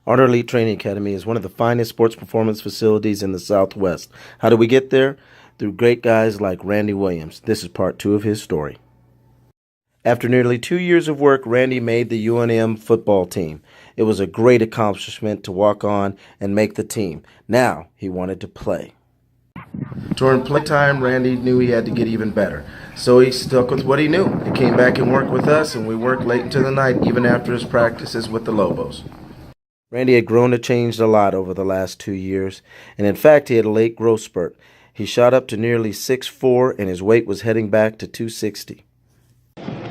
Ardor Elite Training Academy is one of the finest sports performance facilities in the Southwest. How did we get there? Through great guys like Randy Williams. This is part 2 of his story. After nearly 2 years of work, Randy made the UNM football team. It was a great accomplishment to walk on and make the team. Now he wanted to play. During playtime, Randy knew he had to get even better. So he stuck with what he knew. He came back and worked with us, and we worked late into the night, even after his practices with the Lobos. Randy had grown and changed a lot over the last 2 years, and in fact he had a late growth spurt. He shot up to nearly 6'4", and his weight was heading back to 260.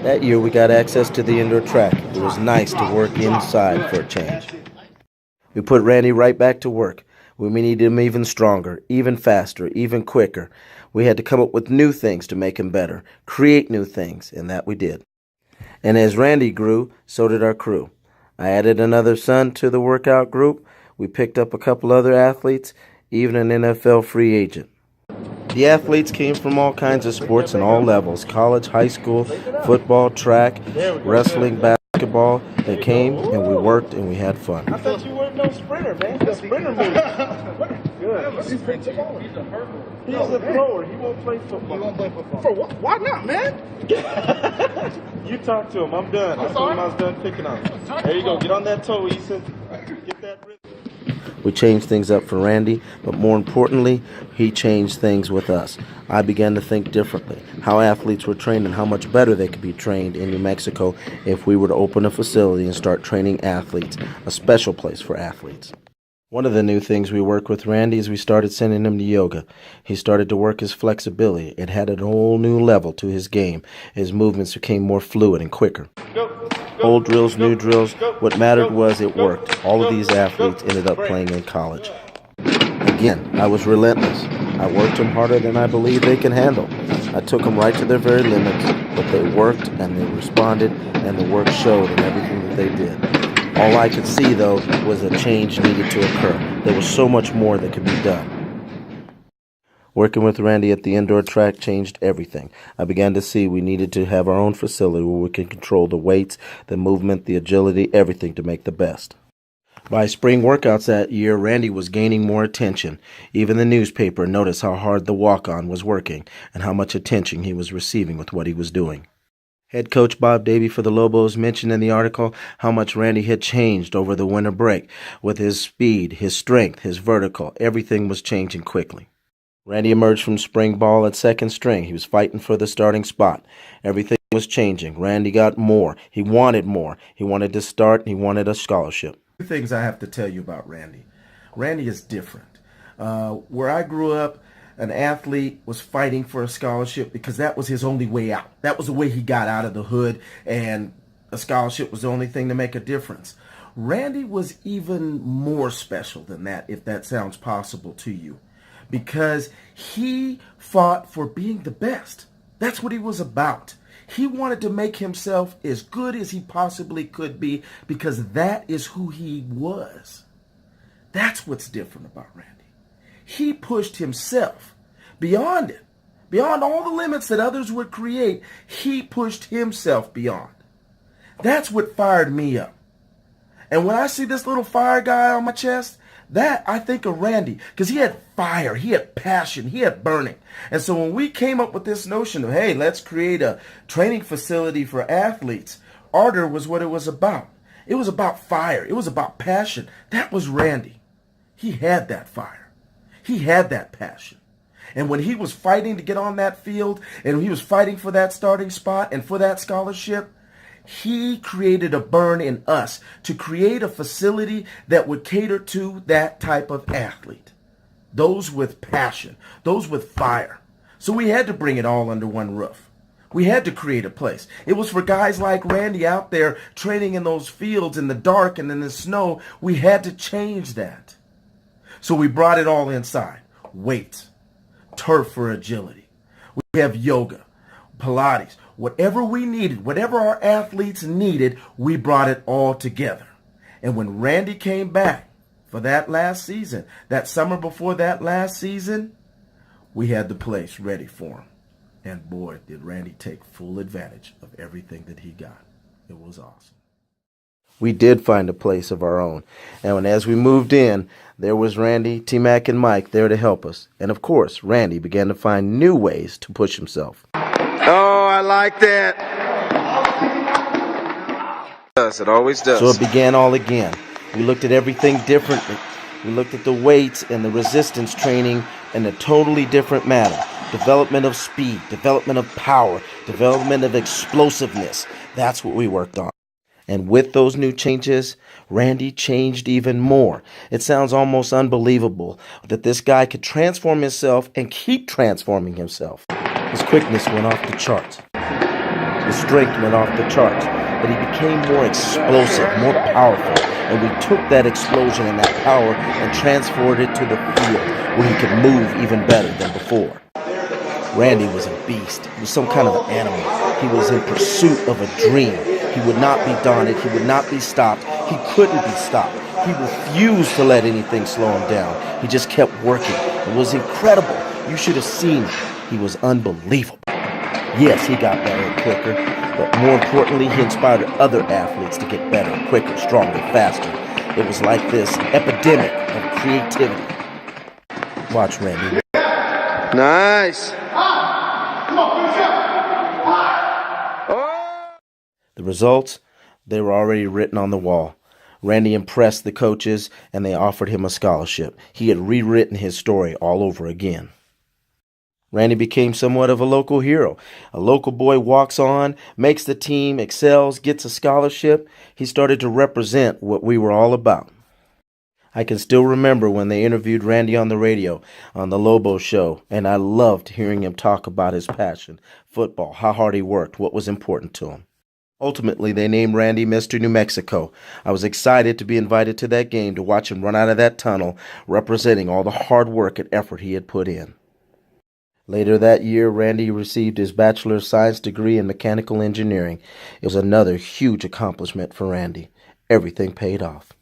That year we got access to the indoor track. It was nice to work inside for a change. We put Randy right back to work. We needed him even stronger, even faster, even quicker. We had to come up with new things to make him better, create new things, and that we did. And as Randy grew, so did our crew. I added another son to the workout group. We picked up a couple other athletes, even an NFL free agent. The athletes came from all kinds of sports and all levels, college, high school, football, track, wrestling, basketball. They came and we worked and we had fun. I thought you weren't no sprinter, man. The sprinter move. Good. He's a hurdler. He's a thrower. He won't play football. He won't play football. For what? Why not, man? You talk to him. I'm done. I told him I was done picking on him. There you go. Get on that toe, Ethan. Get that rhythm. We changed things up for Randy, but more importantly, he changed things with us. I began to think differently, how athletes were trained and how much better they could be trained in New Mexico if we were to open a facility and start training athletes, a special place for athletes. One of the new things we worked with Randy is we started sending him to yoga. He started to work his flexibility. It had a whole new level to his game. His movements became more fluid and quicker. Old drills, new drills, what mattered was it worked. All of these athletes ended up playing in college. Again, I was relentless. I worked them harder than I believe they can handle. I took them right to their very limits, but they worked and they responded, and the work showed in everything that they did. All I could see, though, was a change needed to occur. There was so much more that could be done. Working with Randy at the indoor track changed everything. I began to see we needed to have our own facility where we could control the weights, the movement, the agility, everything to make the best. By spring workouts that year, Randy was gaining more attention. Even the newspaper noticed how hard the walk-on was working and how much attention he was receiving with what he was doing. Head coach Bob Davey for the Lobos mentioned in the article how much Randy had changed over the winter break. With his speed, his strength, his vertical, everything was changing quickly. Randy emerged from spring ball at second string. He was fighting for the starting spot. Everything was changing. Randy got more. He wanted more. He wanted to start, and he wanted a scholarship. Two things I have to tell you about Randy. Randy is different. Where I grew up, an athlete was fighting for a scholarship because that was his only way out. That was the way he got out of the hood, and a scholarship was the only thing to make a difference. Randy was even more special than that, if that sounds possible to you, because he fought for being the best. That's what he was about. He wanted to make himself as good as he possibly could be because that is who he was. That's what's different about Randy. He pushed himself beyond it, beyond all the limits that others would create. He pushed himself beyond. That's what fired me up. And when I see this little fire guy on my chest, that I think of Randy, because he had fire, he had passion, he had burning. And so when we came up with this notion of, hey, let's create a training facility for athletes, Ardor was what it was about. It was about fire. It was about passion. That was Randy. He had that fire. He had that passion. And when he was fighting to get on that field, and he was fighting for that starting spot and for that scholarship, he created a burn in us to create a facility that would cater to that type of athlete. Those with passion, those with fire. So we had to bring it all under one roof. We had to create a place. It was for guys like Randy out there training in those fields in the dark and in the snow. We had to change that. So we brought it all inside. Weights, turf for agility. We have yoga, Pilates. Whatever we needed, whatever our athletes needed, we brought it all together. And when Randy came back for that last season, that summer before that last season, we had the place ready for him. And boy, did Randy take full advantage of everything that he got. It was awesome. We did find a place of our own. And as we moved in, there was Randy, T-Mac, and Mike there to help us. And of course, Randy began to find new ways to push himself. Oh, I like that. It always does. So it began all again. We looked at everything differently. We looked at the weights and the resistance training in a totally different manner. Development of speed, development of power, development of explosiveness. That's what we worked on. And with those new changes, Randy changed even more. It sounds almost unbelievable that this guy could transform himself and keep transforming himself. His quickness went off the charts. His strength went off the charts. But he became more explosive, more powerful. And we took that explosion and that power and transferred it to the field where he could move even better than before. Randy was a beast. He was some kind of an animal. He was in pursuit of a dream. He would not be daunted. He would not be stopped. He couldn't be stopped. He refused to let anything slow him down. He just kept working. It was incredible. You should have seen it. He was unbelievable. Yes, he got better and quicker, but more importantly, he inspired other athletes to get better, quicker, stronger, faster. It was like this epidemic of creativity. Watch Randy. Nice. The results, they were already written on the wall. Randy impressed the coaches, and they offered him a scholarship. He had rewritten his story all over again. Randy became somewhat of a local hero. A local boy walks on, makes the team, excels, gets a scholarship. He started to represent what we were all about. I can still remember when they interviewed Randy on the radio, on the Lobo show, and I loved hearing him talk about his passion, football, how hard he worked, what was important to him. Ultimately, they named Randy Mr. New Mexico. I was excited to be invited to that game to watch him run out of that tunnel, representing all the hard work and effort he had put in. Later that year, Randy received his Bachelor of Science degree in Mechanical Engineering. It was another huge accomplishment for Randy. Everything paid off.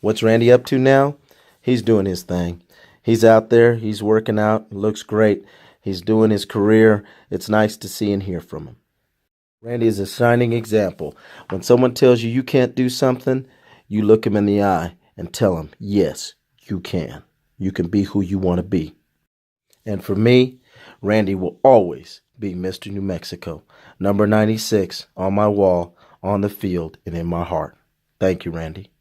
What's Randy up to now? He's doing his thing. He's out there. He's working out. Looks great. He's doing his career. It's nice to see and hear from him. Randy is a shining example. When someone tells you you can't do something, you look him in the eye and tell him, yes, you can. You can be who you want to be. And for me, Randy will always be Mr. New Mexico, number 96 on my wall, on the field, and in my heart. Thank you, Randy.